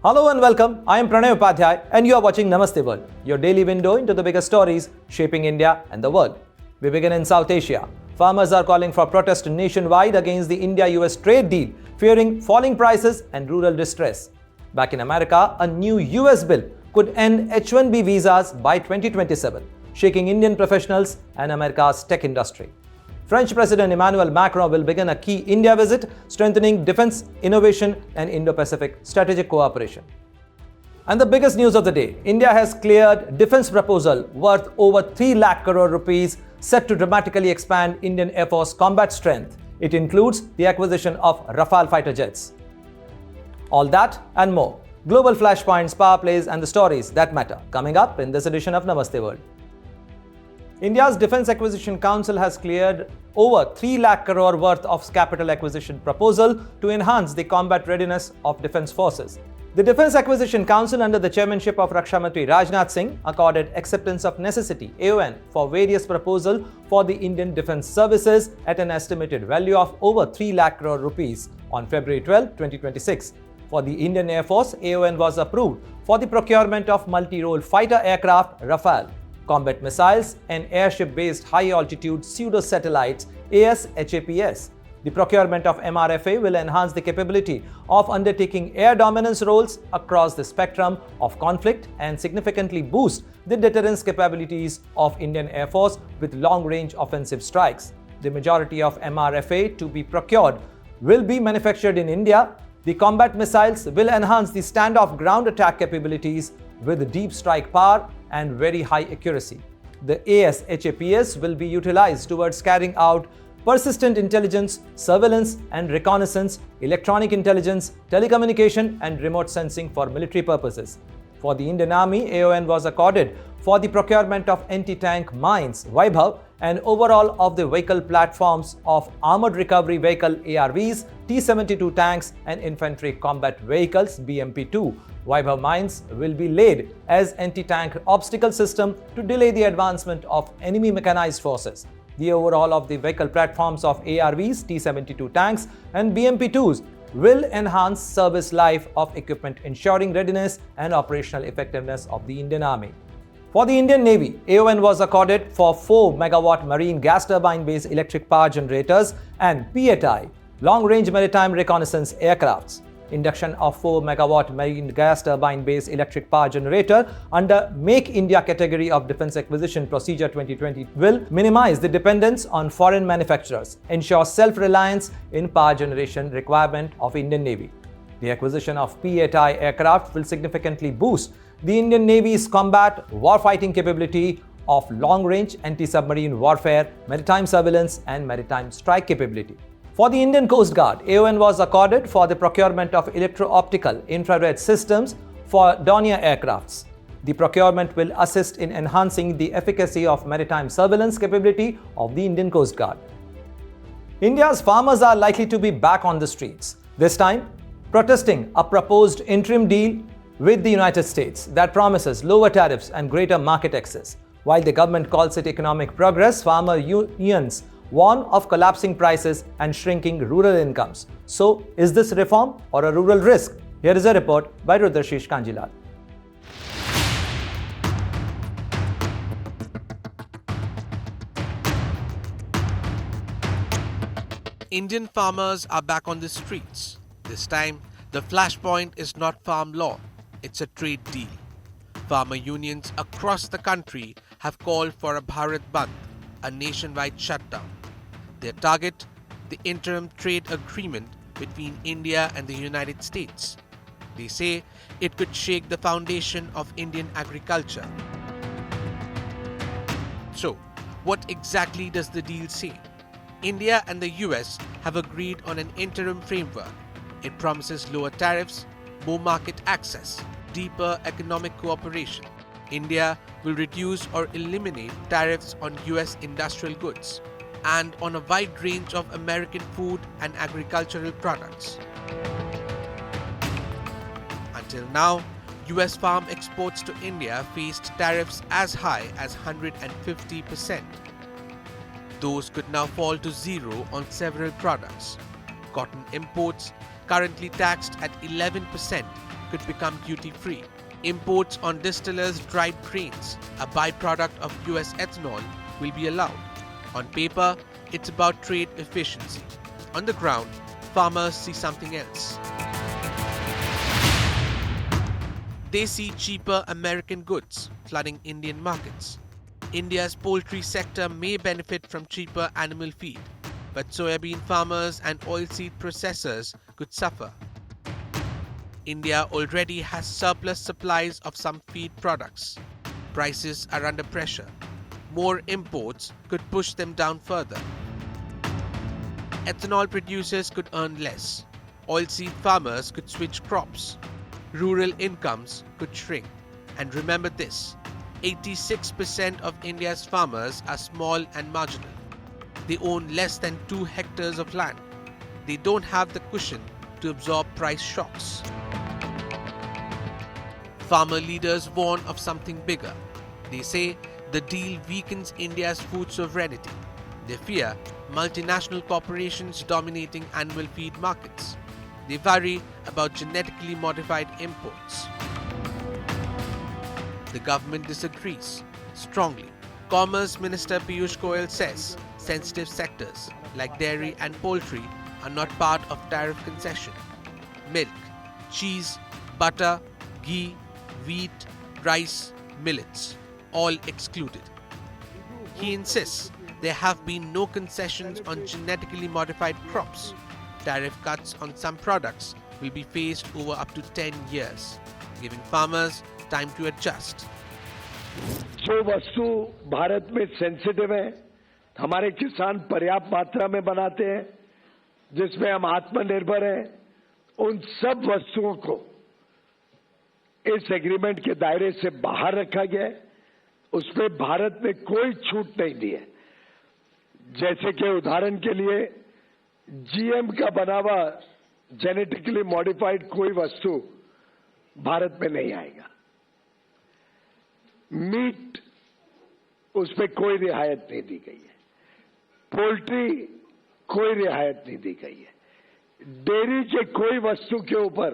Hello and welcome. I am Pranay Upadhyay and you are watching Namaste World, your daily window into the biggest stories shaping India and the world. We begin in South Asia. Farmers are calling for protest nationwide against the India-US trade deal, fearing falling prices and rural distress. Back in America, a new US bill could end H-1B visas by 2027, shaking Indian professionals and America's tech industry. French President Emmanuel Macron will begin a key India visit, strengthening defense, innovation and Indo-Pacific strategic cooperation. And the biggest news of the day, India has cleared defense proposal worth over 3 lakh crore rupees set to dramatically expand Indian Air Force combat strength. It includes the acquisition of Rafale fighter jets. All that and more. Global flashpoints, power plays and the stories that matter. Coming up in this edition of Namaste World. India's Defence Acquisition Council has cleared over 3 lakh crore worth of capital acquisition proposal to enhance the combat readiness of defence forces. The Defence Acquisition Council under the chairmanship of Raksha Mantri Rajnath Singh accorded acceptance of necessity (AON) for various proposals for the Indian Defence Services at an estimated value of over 3 lakh crore rupees on February 12, 2026. For the Indian Air Force, AON was approved for the procurement of multi-role fighter aircraft Rafale, combat missiles and airship-based high-altitude pseudo-satellites ASHAPS. The procurement of MRFA will enhance the capability of undertaking air dominance roles across the spectrum of conflict and significantly boost the deterrence capabilities of Indian Air Force with long-range offensive strikes. The majority of MRFA to be procured will be manufactured in India. The combat missiles will enhance the standoff ground attack capabilities with deep strike power and very high accuracy. The ASHAPS will be utilized towards carrying out persistent intelligence, surveillance and reconnaissance, electronic intelligence, telecommunication and remote sensing for military purposes. For the Indian Army, AON was accorded for the procurement of anti-tank mines Vaibhav and overall of the vehicle platforms of Armored Recovery Vehicle ARVs, T-72 tanks and infantry combat vehicles BMP-2. Vaibhav mines will be laid as anti-tank obstacle system to delay the advancement of enemy mechanized forces. The overall of the vehicle platforms of ARVs, T-72 tanks and BMP-2s will enhance service life of equipment, ensuring readiness and operational effectiveness of the Indian Army. For the Indian Navy, AON was accorded for 4 MW marine gas turbine-based electric power generators and PATI, long-range maritime reconnaissance aircrafts. Induction of 4 MW marine gas turbine-based electric power generator under Make India category of Defence Acquisition Procedure 2020 will minimize the dependence on foreign manufacturers, ensure self-reliance in power generation requirement of Indian Navy. The acquisition of PATI aircraft will significantly boost the Indian Navy's combat warfighting capability of long-range anti-submarine warfare, maritime surveillance and maritime strike capability. For the Indian Coast Guard, AON was accorded for the procurement of electro-optical infrared systems for Dornier aircrafts. The procurement will assist in enhancing the efficacy of maritime surveillance capability of the Indian Coast Guard. India's farmers are likely to be back on the streets, this time protesting a proposed interim deal with the United States that promises lower tariffs and greater market access. While the government calls it economic progress, farmer unions warn of collapsing prices and shrinking rural incomes. So, is this reform or a rural risk? Here is a report by Rudrashish Kanjilal. Indian farmers are back on the streets. This time, the flashpoint is not farm law, it's a trade deal. Farmer unions across the country have called for a Bharat Bandh, a nationwide shutdown. Their target, the interim trade agreement between India and the United States. They say it could shake the foundation of Indian agriculture. So, what exactly does the deal say? India and the US have agreed on an interim framework. It promises lower tariffs, more market access, deeper economic cooperation. India will reduce or eliminate tariffs on US industrial goods and on a wide range of American food and agricultural products. Until now, US farm exports to India faced tariffs as high as 150%. Those could now fall to zero on several products. Cotton imports, currently taxed at 11%, could become duty-free. Imports on distillers' dried grains, a byproduct of US ethanol, will be allowed. On paper, it's about trade efficiency. On the ground, farmers see something else. They see cheaper American goods flooding Indian markets. India's poultry sector may benefit from cheaper animal feed, but soybean farmers and oilseed processors could suffer. India already has surplus supplies of some feed products. Prices are under pressure. More imports could push them down further. Ethanol producers could earn less. Oilseed farmers could switch crops. Rural incomes could shrink. And remember this, 86% of India's farmers are small and marginal. They own less than 2 hectares of land. They don't have the cushion to absorb price shocks. Farmer leaders warn of something bigger. They say the deal weakens India's food sovereignty. They fear multinational corporations dominating animal feed markets. They worry about genetically modified imports. The government disagrees strongly. Commerce Minister Piyush Goyal says sensitive sectors like dairy and poultry are not part of tariff concession. Milk, cheese, butter, ghee, wheat, rice, millets, all excluded. He insists there have been no concessions on genetically modified crops. Tariff cuts on some products will be phased over up to 10 years, giving farmers time to adjust. जो वस्तु भारत में sensitive है, हमारे किसान पर्याप्त मात्रा में बनाते हैं, जिसमें हम आत्मनिर्भर हैं, उन सब वस्तुओं को इस एग्रीमेंट के दायरे से बाहर रखा गया है. उसमें भारत ने कोई छूट नहीं दी है. जैसे कि उदाहरण के लिए जीएम का बना हुआ जेनेटिकली मॉडिफाइड कोई वस्तु भारत में नहीं आएगा. मीट, उसमें कोई रियायत नहीं दी गई है. पोल्ट्री, कोई रियायत नहीं दी गई है. डेयरी के कोई वस्तु के ऊपर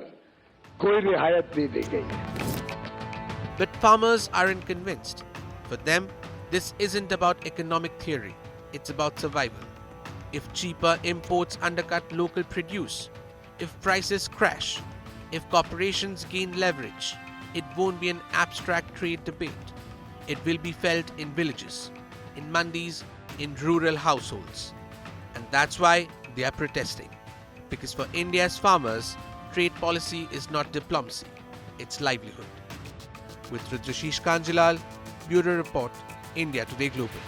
कोई रियायत नहीं दी गई है. But farmers aren't convinced. For them, this isn't about economic theory. It's about survival. If cheaper imports undercut local produce, if prices crash, if corporations gain leverage, it won't be an abstract trade debate. It will be felt in villages, in mandis, in rural households. And that's why they are protesting. Because for India's farmers, trade policy is not diplomacy, it's livelihood. With Rudrashish Kanjilal, Bureau Report, India Today Global.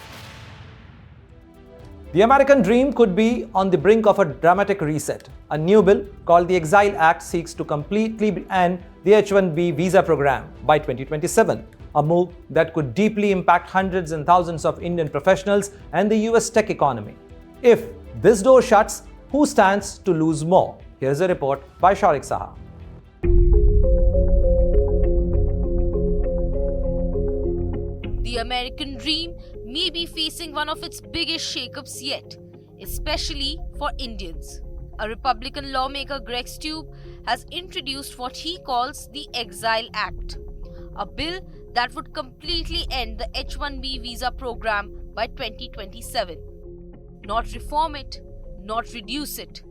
The American dream could be on the brink of a dramatic reset. A new bill called the EXILE Act seeks to completely end the H-1B visa program by 2027, a move that could deeply impact hundreds and thousands of Indian professionals and the US tech economy. If this door shuts, who stands to lose more? Here's a report by Shaurik Saha. The American dream may be facing one of its biggest shakeups yet, especially for Indians. A Republican lawmaker, Greg Steube, has introduced what he calls the EXILE Act, a bill that would completely end the H-1B visa program by 2027. Not reform it, not reduce it,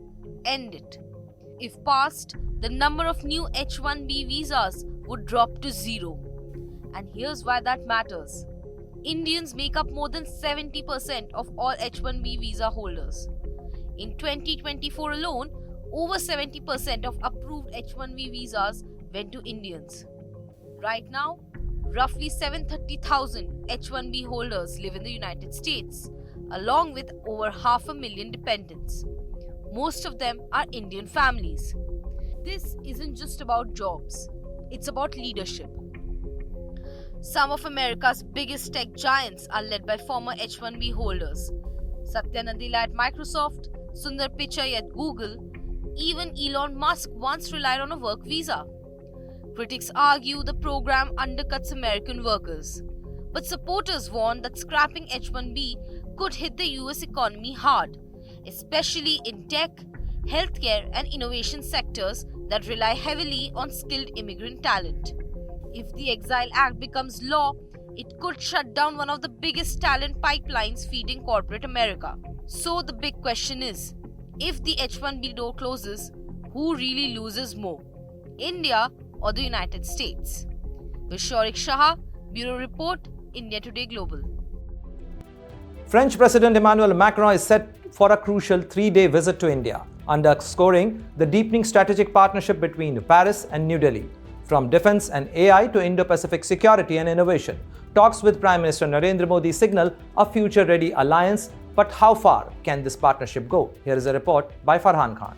end it. If passed, the number of new H-1B visas would drop to 0. And here's why that matters. Indians make up more than 70% of all H-1B visa holders. In 2024 alone, over 70% of approved H-1B visas went to Indians. Right now, roughly 730,000 H-1B holders live in the United States, along with over 500,000 dependents. Most of them are Indian families. This isn't just about jobs, it's about leadership. Some of America's biggest tech giants are led by former H-1B holders. Satya Nadella at Microsoft, Sundar Pichai at Google, even Elon Musk once relied on a work visa. Critics argue the program undercuts American workers. But supporters warn that scrapping H-1B could hit the US economy hard, especially in tech, healthcare and innovation sectors that rely heavily on skilled immigrant talent. If the EXILE Act becomes law, it could shut down one of the biggest talent pipelines feeding corporate America. So the big question is, if the H-1B door closes, who really loses more, India or the United States? With Shaurik Shah, Bureau Report, India Today Global. French President Emmanuel Macron is set for a crucial 3-day visit to India, underscoring the deepening strategic partnership between Paris and New Delhi. From defense and AI to Indo-Pacific security and innovation, talks with Prime Minister Narendra Modi signal a future-ready alliance. But how far can this partnership go? Here is a report by Farhan Khan.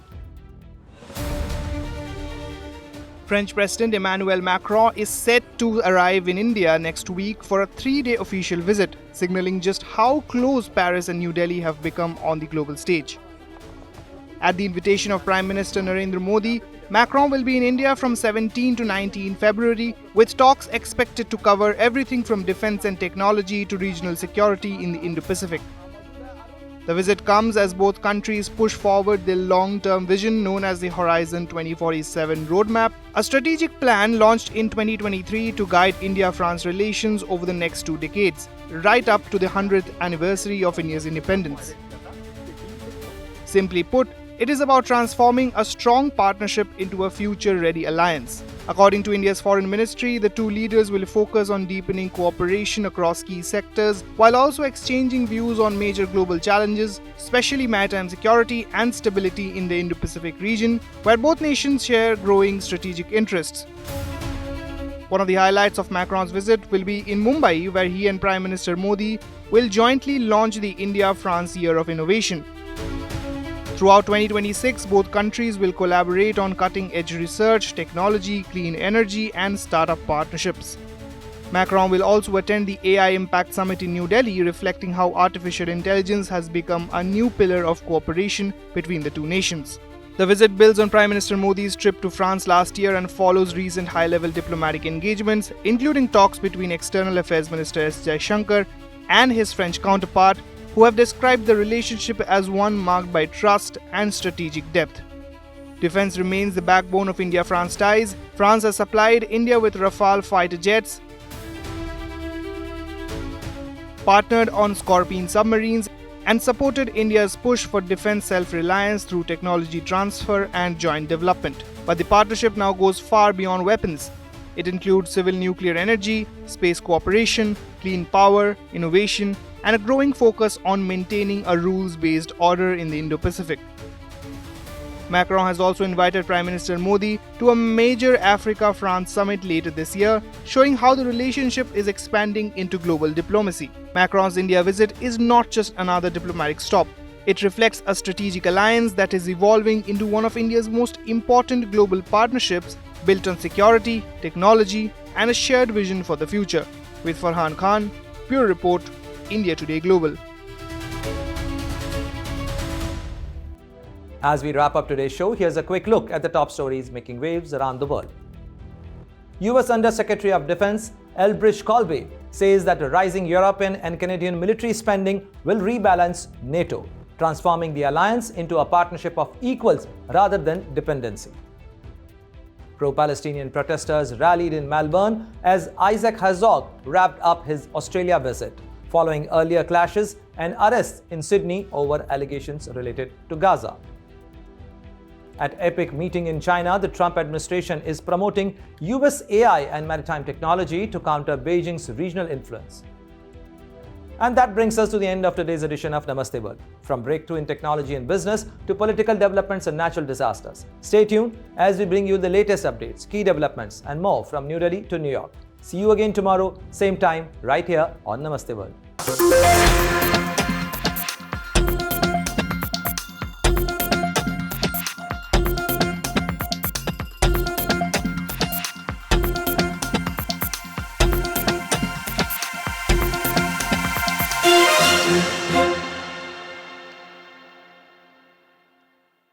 French President Emmanuel Macron is set to arrive in India next week for a 3-day official visit, signaling just how close Paris and New Delhi have become on the global stage. At the invitation of Prime Minister Narendra Modi, Macron will be in India from 17 to 19 February, with talks expected to cover everything from defense and technology to regional security in the Indo-Pacific. The visit comes as both countries push forward their long-term vision known as the Horizon 2047 Roadmap, a strategic plan launched in 2023 to guide India-France relations over the next 2 decades, right up to the 100th anniversary of India's independence. Simply put, it is about transforming a strong partnership into a future-ready alliance. According to India's Foreign Ministry, the two leaders will focus on deepening cooperation across key sectors while also exchanging views on major global challenges, especially maritime security and stability in the Indo-Pacific region, where both nations share growing strategic interests. One of the highlights of Macron's visit will be in Mumbai, where he and Prime Minister Modi will jointly launch the India-France Year of Innovation. Throughout 2026, both countries will collaborate on cutting-edge research, technology, clean energy, and startup partnerships. Macron will also attend the AI Impact Summit in New Delhi, reflecting how artificial intelligence has become a new pillar of cooperation between the two nations. The visit builds on Prime Minister Modi's trip to France last year and follows recent high-level diplomatic engagements, including talks between External Affairs Minister S. Jaishankar and his French counterpart, who have described the relationship as one marked by trust and strategic depth. Defense remains the backbone of India-France ties. France has supplied India with Rafale fighter jets, partnered on Scorpene submarines, and supported India's push for defense self-reliance through technology transfer and joint development. But the partnership now goes far beyond weapons. It includes civil nuclear energy, space cooperation, clean power, innovation, and a growing focus on maintaining a rules-based order in the Indo-Pacific. Macron has also invited Prime Minister Modi to a major Africa-France summit later this year, showing how the relationship is expanding into global diplomacy. Macron's India visit is not just another diplomatic stop. It reflects a strategic alliance that is evolving into one of India's most important global partnerships, built on security, technology, and a shared vision for the future. With Farhan Khan, Bureau Report, India Today Global. As we wrap up today's show, here's a quick look at the top stories making waves around the world. US Under Secretary of Defense Elbridge Colby says that rising European and Canadian military spending will rebalance NATO, transforming the alliance into a partnership of equals rather than dependency. Pro-Palestinian protesters rallied in Melbourne as Isaac Herzog wrapped up his Australia visit, following earlier clashes and arrests in Sydney over allegations related to Gaza. At EPIC meeting in China, the Trump administration is promoting US AI and maritime technology to counter Beijing's regional influence. And that brings us to the end of today's edition of Namaste World. From breakthrough in technology and business to political developments and natural disasters. Stay tuned as we bring you the latest updates, key developments, and more from New Delhi to New York. See you again tomorrow, same time, right here on Namaste World.